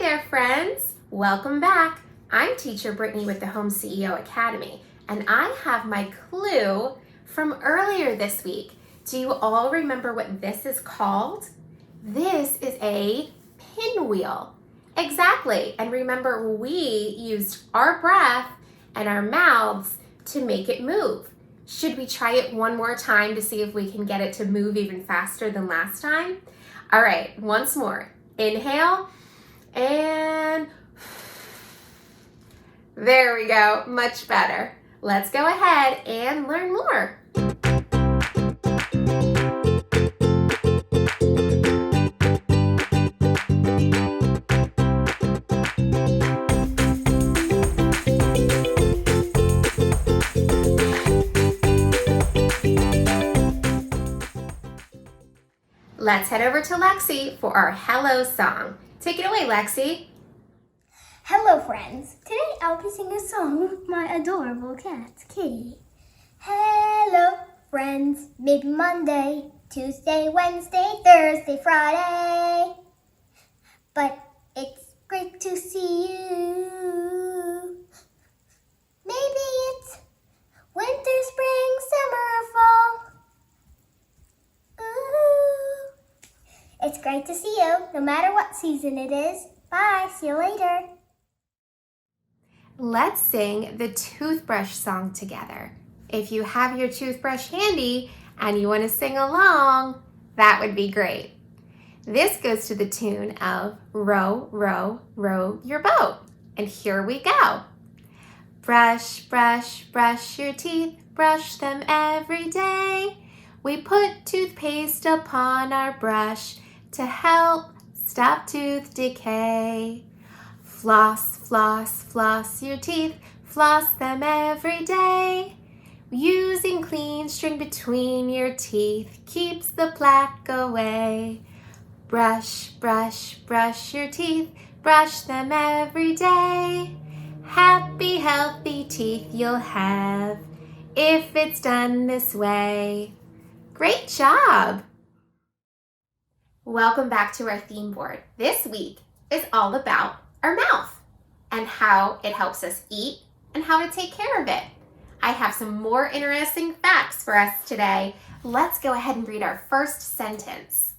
there, friends. Welcome back. I'm teacher Brittany with the Home CEO Academy, and I have my clue from earlier this week. Do you all remember what this is called? This is a pinwheel. Exactly. And remember, we used our breath and our mouths to make it move. Should we try it one more time to see if we can get it to move even faster than last time? All right, once more. Inhale and there we go, much better. Let's go ahead and learn more. Let's head over to Lexi for our hello song. Take it away, Lexi. Hello, friends. Today I'll be singing a song with my adorable cat, Kitty. Hello, friends. Maybe Monday, Tuesday, Wednesday, Thursday, Friday. But it's great to see you. Maybe it's winter, spring, summer, or fall. Ooh. It's great to see you, no matter what season it is. Bye. See you later. Let's sing the toothbrush song together. If you have your toothbrush handy and you want to sing along, that would be great. This goes to the tune of Row, Row, Row Your Boat. And here we go. Brush, brush, brush your teeth, brush them every day. We put toothpaste upon our brush to help stop tooth decay. Floss, floss, floss your teeth, floss them every day. Using clean string between your teeth keeps the plaque away. Brush, brush, brush your teeth, brush them every day. Happy, healthy teeth you'll have if it's done this way. Great job! Welcome back to our theme board. This week is all about our mouth and how it helps us eat and how to take care of it. I have some more interesting facts for us today. Let's go ahead and read our first sentence.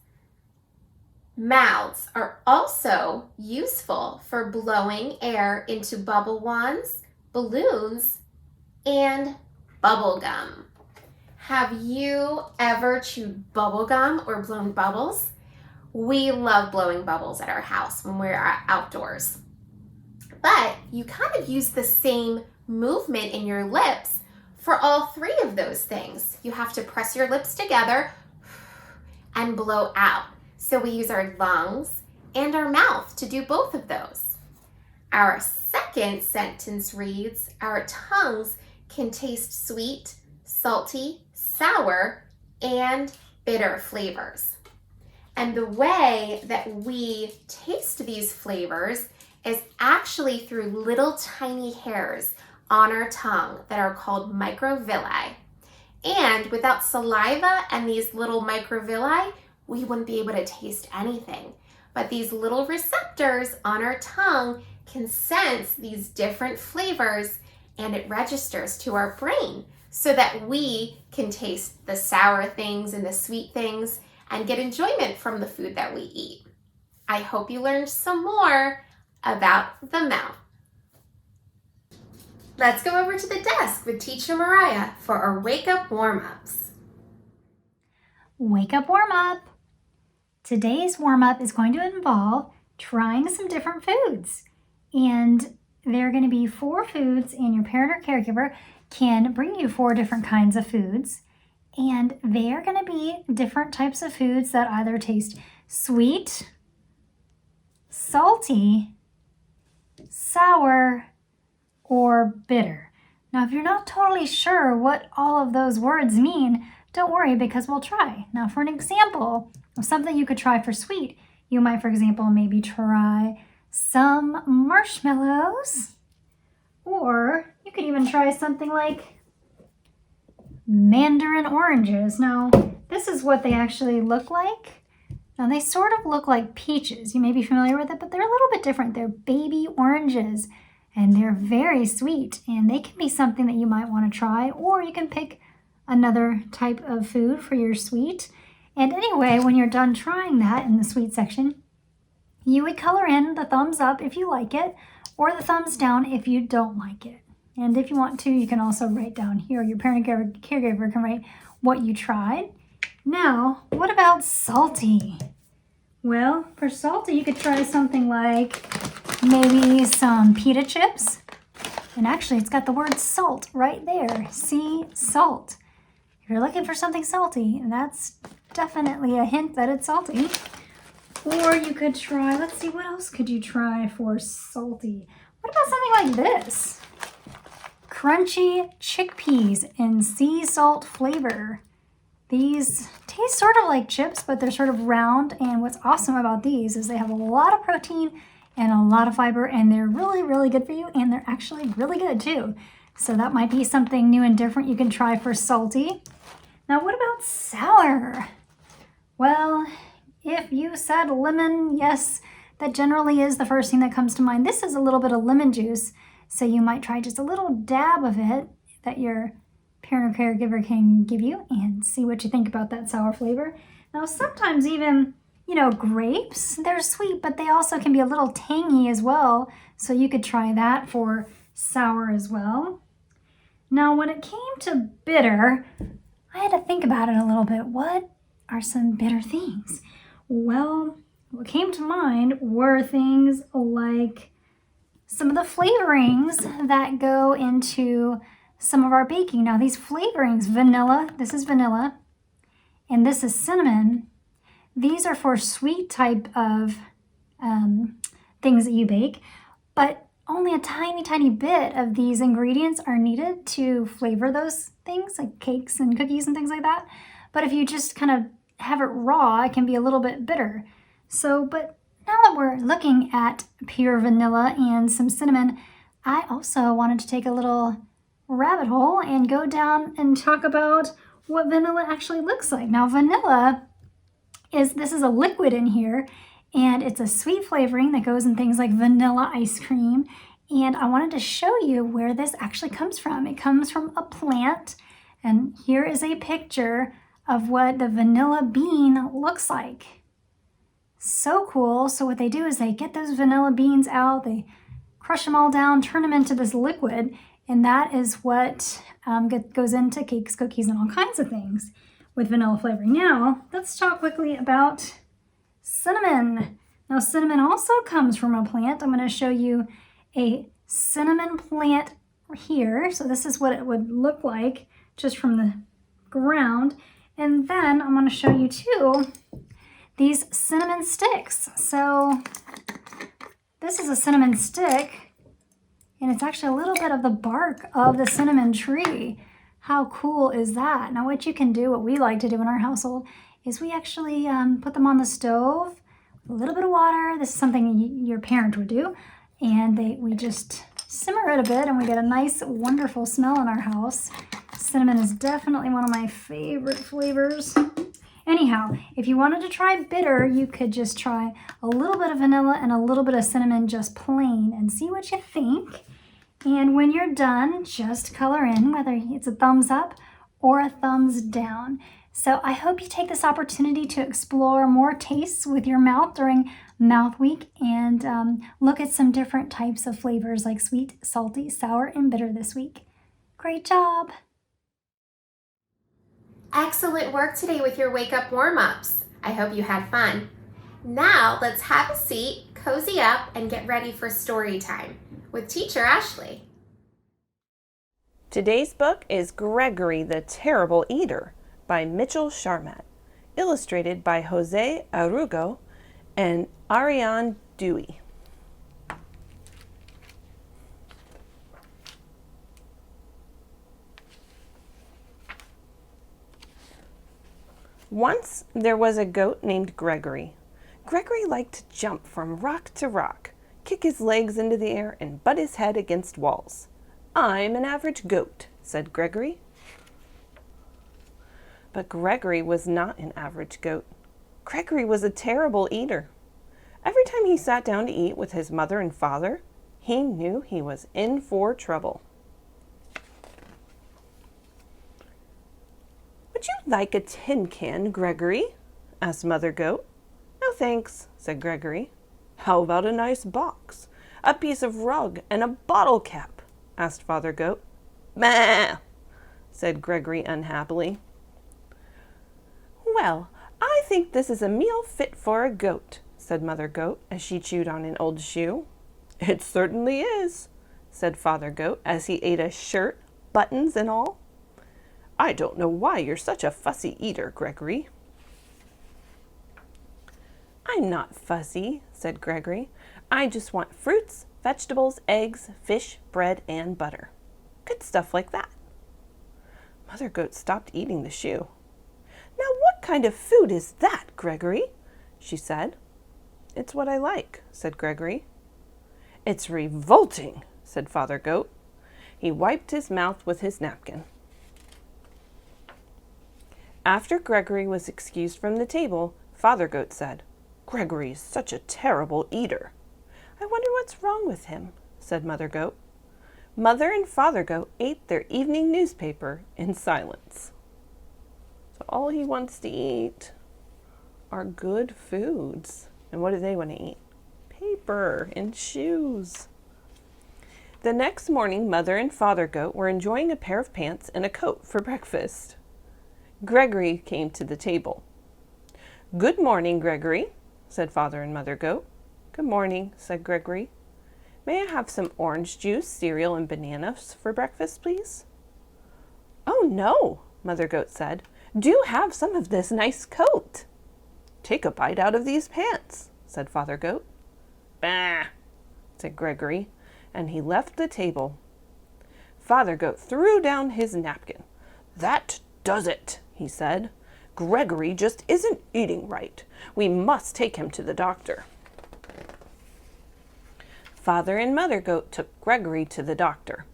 Mouths are also useful for blowing air into bubble wands, balloons, and bubble gum. Have you ever chewed bubble gum or blown bubbles? We love blowing bubbles at our house when we're outdoors. But you kind of use the same movement in your lips for all three of those things. You have to press your lips together and blow out. So we use our lungs and our mouth to do both of those. Our second sentence reads, our tongues can taste sweet, salty, sour, and bitter flavors. And the way that we taste these flavors is actually through little tiny hairs on our tongue that are called microvilli. And without saliva and these little microvilli, we wouldn't be able to taste anything. But these little receptors on our tongue can sense these different flavors and it registers to our brain so that we can taste the sour things and the sweet things and get enjoyment from the food that we eat. I hope you learned some more about the mouth. Let's go over to the desk with Teacher Mariah for our Wake Up Warm-Ups. Wake Up Warm-Up. Today's warm-up is going to involve trying some different foods. And there are going to be 4 foods, and your parent or caregiver can bring you 4 different kinds of foods. And they are going to be different types of foods that either taste sweet, salty, sour, or bitter. Now, if you're not totally sure what all of those words mean, don't worry because we'll try. Now, for an example of something you could try for sweet, you might, for example, maybe try some marshmallows, or you could even try something like mandarin oranges. Now, this is what they actually look like. Now they sort of look like peaches. You may be familiar with it, but they're a little bit different. They're baby oranges and they're very sweet, and they can be something that you might want to try, or you can pick another type of food for your sweet. And anyway, when you're done trying that in the sweet section, you would color in the thumbs up if you like it, or the thumbs down if you don't like it. And if you want to, you can also write down here, your parent caregiver can write what you tried. Now, what about salty? Well, for salty, you could try something like maybe some pita chips. And actually, it's got the word salt right there. Sea salt. If you're looking for something salty, that's definitely a hint that it's salty. Or you could try, let's see, what else could you try for salty? What about something like this? Crunchy chickpeas in sea salt flavor. These taste sort of like chips, but they're sort of round. And what's awesome about these is they have a lot of protein and a lot of fiber, and they're really, really good for you. And they're actually really good too. So that might be something new and different you can try for salty. Now, what about sour? Well, if you said lemon, yes, that generally is the first thing that comes to mind. This is a little bit of lemon juice, so you might try just a little dab of it that your parent or caregiver can give you and see what you think about that sour flavor. Now, sometimes even, grapes, they're sweet, but they also can be a little tangy as well, so you could try that for sour as well. Now, when it came to bitter, I had to think about it a little bit. What are some bitter things? Well, what came to mind were things like some of the flavorings that go into some of our baking. Now, these flavorings, vanilla, this is vanilla, and this is cinnamon. These are for sweet type of things that you bake, but only a tiny, tiny bit of these ingredients are needed to flavor those things, like cakes and cookies and things like that. But if you just kind of have it raw, it can be a little bit bitter. But now that we're looking at pure vanilla and some cinnamon, I also wanted to take a little rabbit hole and go down and talk about what vanilla actually looks like. Now, vanilla this is a liquid in here, and it's a sweet flavoring that goes in things like vanilla ice cream. And I wanted to show you where this actually comes from. It comes from a plant, and here is a picture of what the vanilla bean looks like. So cool. So what they do is they get those vanilla beans out, they crush them all down, turn them into this liquid, and that is what goes into cakes, cookies, and all kinds of things with vanilla flavoring. Now, let's talk quickly about cinnamon. Now, cinnamon also comes from a plant. I'm going to show you a cinnamon plant here. So this is what it would look like just from the ground. And then I'm going to show you too these cinnamon sticks. So this is a cinnamon stick, and it's actually a little bit of the bark of the cinnamon tree. How cool is that? Now, what you can do, what we like to do in our household, is we actually put them on the stove with a little bit of water. This is something your parent would do. And we just simmer it a bit, and we get a nice, wonderful smell in our house. Cinnamon is definitely one of my favorite flavors. Anyhow, if you wanted to try bitter, you could just try a little bit of vanilla and a little bit of cinnamon just plain and see what you think. And when you're done, just color in whether it's a thumbs up or a thumbs down. So I hope you take this opportunity to explore more tastes with your mouth during Mouth Week and look at some different types of flavors like sweet, salty, sour, and bitter this week. Great job! Excellent work today with your wake up warm-ups. I hope you had fun. Now let's have a seat, cozy up, and get ready for story time with Teacher Ashley. Today's book is Gregory the Terrible Eater by Mitchell Sharmat, illustrated by Jose Arugo and Ariane Dewey. Once there was a goat named Gregory. Gregory liked to jump from rock to rock, kick his legs into the air, and butt his head against walls. "I'm an average goat," said Gregory. But Gregory was not an average goat. Gregory was a terrible eater. Every time he sat down to eat with his mother and father, he knew he was in for trouble. "Would you like a tin can, Gregory?" asked Mother Goat. "No, thanks," said Gregory. "How about a nice box, a piece of rug, and a bottle cap?" asked Father Goat. "Bah!" said Gregory unhappily. "Well, I think this is a meal fit for a goat," said Mother Goat as she chewed on an old shoe. "It certainly is," said Father Goat as he ate a shirt, buttons and all. "I don't know why you're such a fussy eater, Gregory." "I'm not fussy," said Gregory. "I just want fruits, vegetables, eggs, fish, bread, and butter. Good stuff like that." Mother Goat stopped eating the shoe. "Now what kind of food is that, Gregory?" she said. "It's what I like," said Gregory. "It's revolting," said Father Goat. He wiped his mouth with his napkin. After Gregory was excused from the table, Father Goat said, "Gregory is such a terrible eater." "I wonder what's wrong with him," said Mother Goat. Mother and Father Goat ate their evening newspaper in silence. So all he wants to eat are good foods. And what do they want to eat? Paper and shoes. The next morning, Mother and Father Goat were enjoying a pair of pants and a coat for breakfast. Gregory came to the table. "Good morning, Gregory," said Father and Mother Goat. "Good morning," said Gregory. "May I have some orange juice, cereal, and bananas for breakfast, please?" "Oh, no," Mother Goat said. "Do have some of this nice coat." "Take a bite out of these pants," said Father Goat. "Bah," said Gregory, and he left the table. Father Goat threw down his napkin. "That does it," he said. "Gregory just isn't eating right. We must take him to the doctor." Father and Mother Goat took Gregory to the doctor.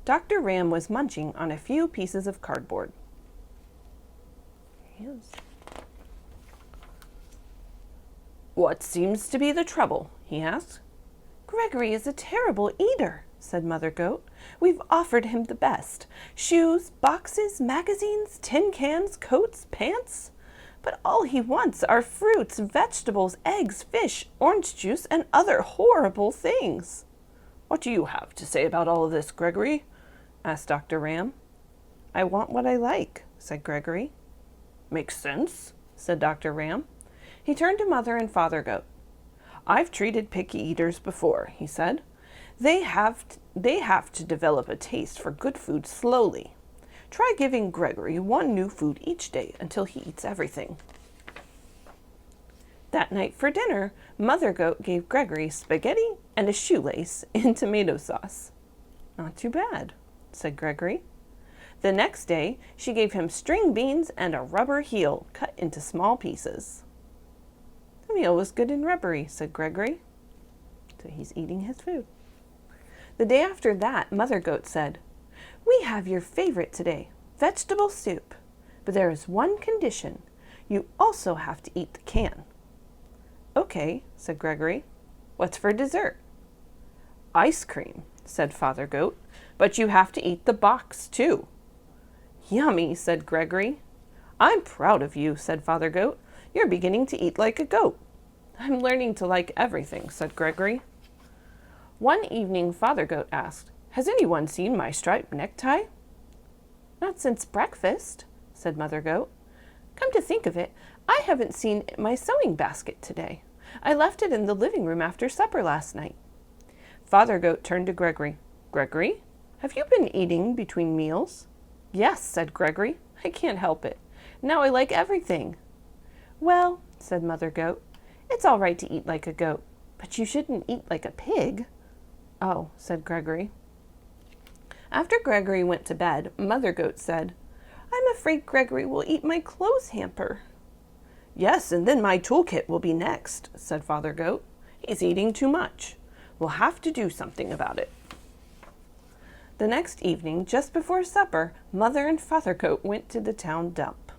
Dr. Ram was munching on a few pieces of cardboard. Here he is. "What seems to be the trouble?" he asked. "Gregory is a terrible eater," said Mother Goat. "We've offered him the best. Shoes, boxes, magazines, tin cans, coats, pants. But all he wants are fruits, vegetables, eggs, fish, orange juice, and other horrible things." "What do you have to say about all of this, Gregory?" asked Dr. Ram. "I want what I like," said Gregory. "Makes sense," said Dr. Ram. He turned to Mother and Father Goat. "I've treated picky eaters before," he said. They have to develop a taste for good food slowly. Try giving Gregory one new food each day until he eats everything." That night for dinner, Mother Goat gave Gregory spaghetti and a shoelace in tomato sauce. "Not too bad," said Gregory. The next day, she gave him string beans and a rubber heel cut into small pieces. "The meal was good and rubbery," said Gregory. So he's eating his food. The day after that, Mother Goat said, "We have your favorite today, vegetable soup. But there is one condition. You also have to eat the can." "Okay," said Gregory. "What's for dessert?" "Ice cream," said Father Goat. "But you have to eat the box, too." "Yummy," said Gregory. "I'm proud of you," said Father Goat. "You're beginning to eat like a goat." "I'm learning to like everything," said Gregory. One evening, Father Goat asked, "Has anyone seen my striped necktie?" "Not since breakfast," said Mother Goat. "Come to think of it, I haven't seen my sewing basket today. I left it in the living room after supper last night." Father Goat turned to Gregory. "Gregory, have you been eating between meals?" "Yes," said Gregory. "I can't help it. Now I like everything." "Well," said Mother Goat, "it's all right to eat like a goat, but you shouldn't eat like a pig." "Oh," said Gregory. After Gregory went to bed, Mother Goat said, "I'm afraid Gregory will eat my clothes hamper." "Yes, and then my toolkit will be next," said Father Goat. "He's eating too much. We'll have to do something about it." The next evening, just before supper, Mother and Father Goat went to the town dump.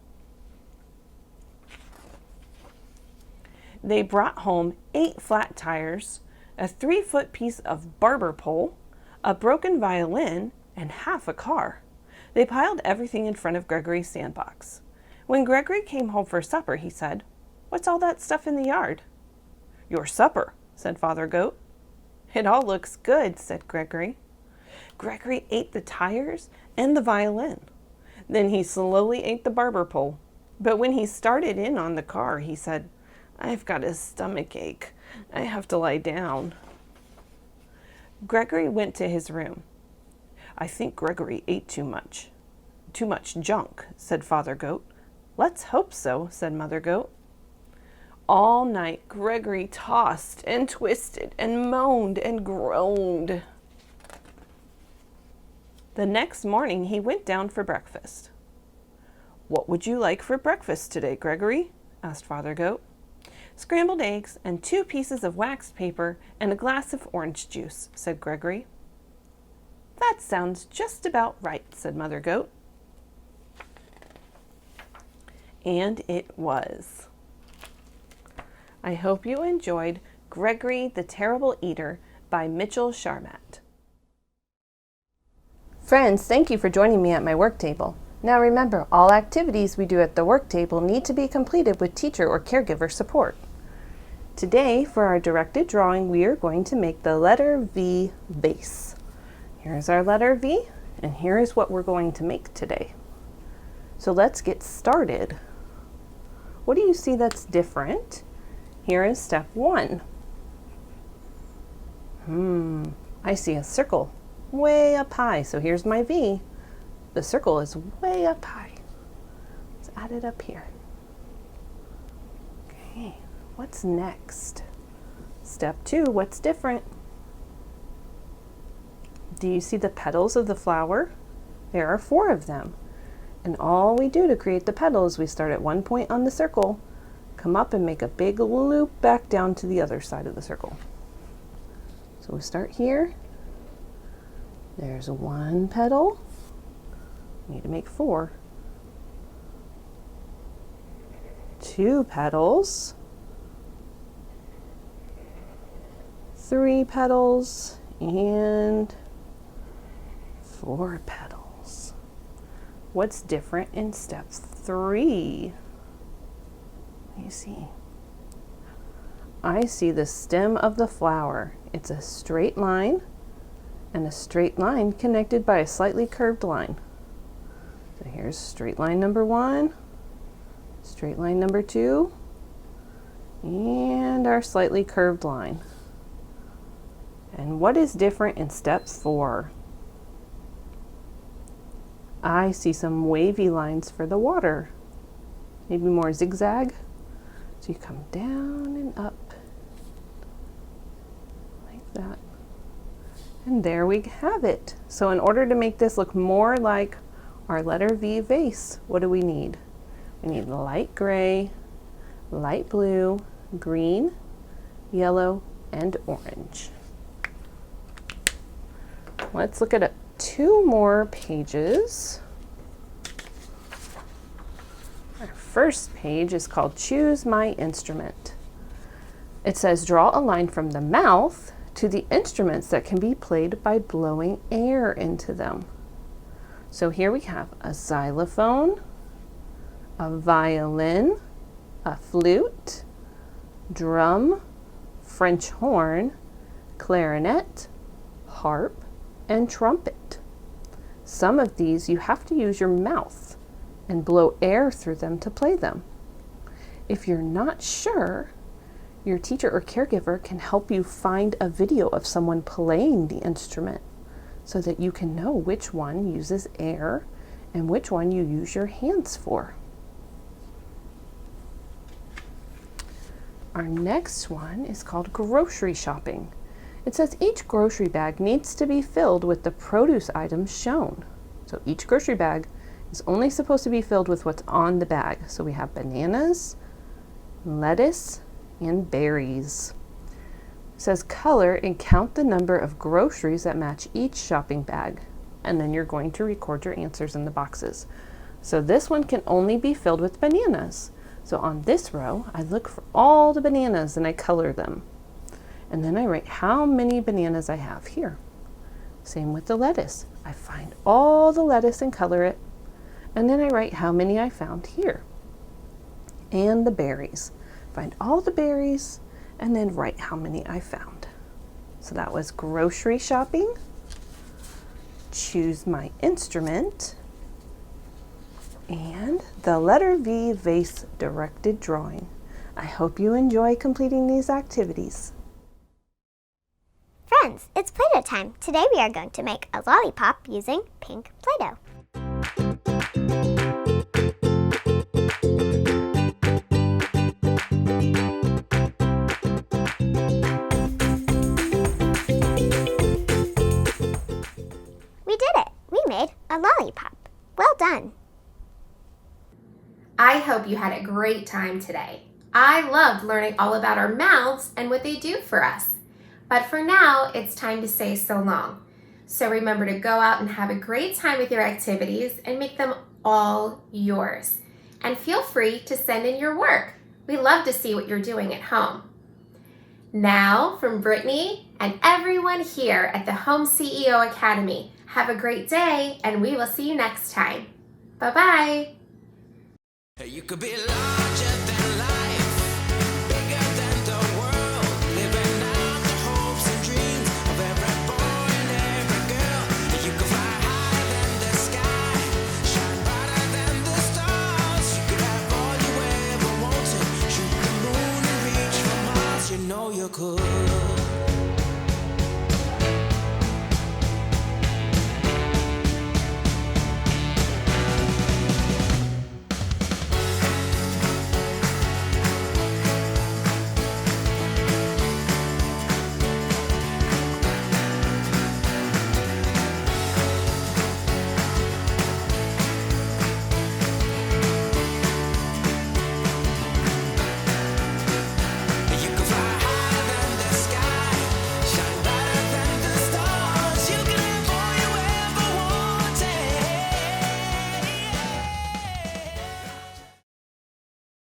They brought home 8 flat tires, a 3-foot piece of barber pole, a broken violin, and half a car. They piled everything in front of Gregory's sandbox. When Gregory came home for supper, he said, "What's all that stuff in the yard?" "Your supper," said Father Goat. "It all looks good," said Gregory. Gregory ate the tires and the violin. Then he slowly ate the barber pole. But when he started in on the car, he said, "I've got a stomach ache. I have to lie down." Gregory went to his room. "I think Gregory ate too much. Too much junk," said Father Goat. "Let's hope so," said Mother Goat. All night, Gregory tossed and twisted and moaned and groaned. The next morning, he went down for breakfast. "What would you like for breakfast today, Gregory?" asked Father Goat. "Scrambled eggs and 2 pieces of waxed paper and a glass of orange juice," said Gregory. "That sounds just about right," said Mother Goat. And it was. I hope you enjoyed Gregory the Terrible Eater by Mitchell Charmat. Friends, thank you for joining me at my work table. Now remember, all activities we do at the work table need to be completed with teacher or caregiver support. Today, for our directed drawing, we are going to make the letter V vase. Here's our letter V, and here is what we're going to make today. So let's get started. What do you see that's different? Here is step 1. I see a circle way up high. So here's my V. The circle is way up high. Let's add it up here. Okay, what's next? Step 2, what's different? Do you see the petals of the flower? There are 4 of them. And all we do to create the petals, we start at one point on the circle, come up and make a big loop back down to the other side of the circle. So we start here. There's 1 petal. We need to make 4. 2 petals. 3 petals and 4 petals. What's different in step 3? Let me see. I see the stem of the flower. It's a straight line and a straight line connected by a slightly curved line. So here's straight line number 1, straight line number 2, and our slightly curved line. And what is different in step 4? I see some wavy lines for the water. Maybe more zigzag. So you come down and up like that. And there we have it. So in order to make this look more like our letter V vase, what do we need? We need light gray, light blue, green, yellow, and orange. Let's look at 2 more pages. Our first page is called Choose My Instrument. It says draw a line from the mouth to the instruments that can be played by blowing air into them. So here we have a xylophone, a violin, a flute, drum, French horn, clarinet, harp, and trumpet. Some of these you have to use your mouth and blow air through them to play them. If you're not sure, your teacher or caregiver can help you find a video of someone playing the instrument so that you can know which one uses air and which one you use your hands for. Our next one is called grocery shopping. It says each grocery bag needs to be filled with the produce items shown. So each grocery bag is only supposed to be filled with what's on the bag. So we have bananas, lettuce, and berries. It says color and count the number of groceries that match each shopping bag. And then you're going to record your answers in the boxes. So this one can only be filled with bananas. So on this row, I look for all the bananas and I color them. And then I write how many bananas I have here. Same with the lettuce. I find all the lettuce and color it. And then I write how many I found here. And the berries. Find all the berries and then write how many I found. So that was grocery shopping. Choose my instrument. And the letter V vase directed drawing. I hope you enjoy completing these activities. Friends, it's Play-Doh time. Today we are going to make a lollipop using pink Play-Doh. We did it! We made a lollipop. Well done! I hope you had a great time today. I loved learning all about our mouths and what they do for us. But for now, it's time to say so long. So remember to go out and have a great time with your activities and make them all yours. And feel free to send in your work. We love to see what you're doing at home. Now, from Brittany and everyone here at the Home CEO Academy, have a great day and we will see you next time. Bye-bye. You could be larger.